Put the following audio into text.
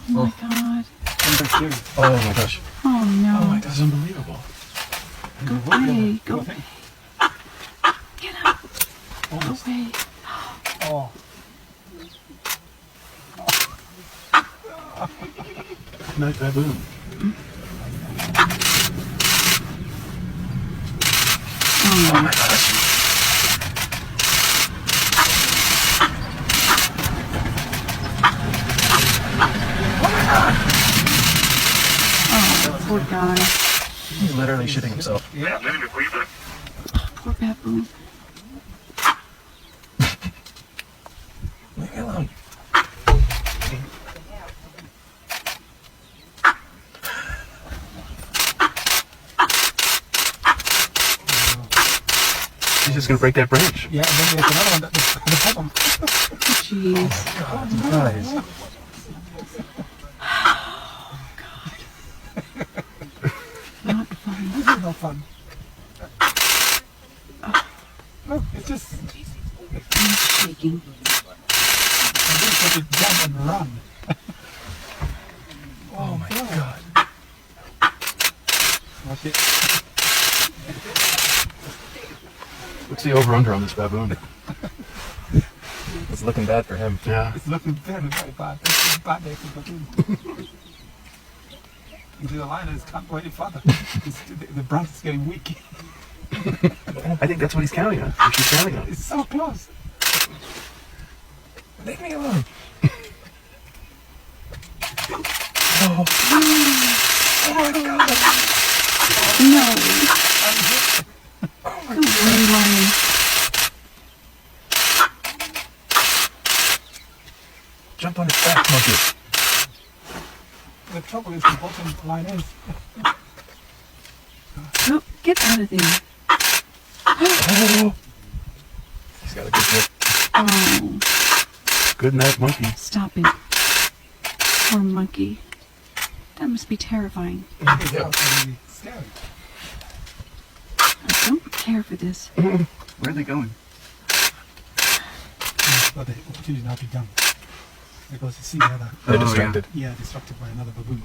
my god. Oh my gosh. Oh no. Oh my, that's unbelievable. Go away. Go away. Get up. Go away. Oh. Good night, baboon. Oh my gosh. Oh, poor guy. He's literally shitting himself. Yeah. Poor baboon. Leave me alone. He's just gonna break that branch. Yeah, and then there's another one at the bottom. Jeez. Guys. Not fun. This is not fun. Look, it's just I'm shaking. to jump and run. Oh my god. Watch it. What's the over-under on this baboon? It's looking bad for him. Yeah. It's looking very, very bad. It's a bad day for baboon. The lioness can't go any further. The branch is getting weak. I think that's what he's counting on. Or she's counting on. It's so close. Leave me alone. No. Go away, lion. Jump on his back, monkey. The trouble is the bottom line is. No, get out of there. Oh. He's got a good grip. Oh, Good night, monkey. stop it. Poor monkey. That must be terrifying. It's really scary. I don't care for this. Where are they going? But the opportunity now to jump. Because you see the other, They're distracted. distracted by another baboon.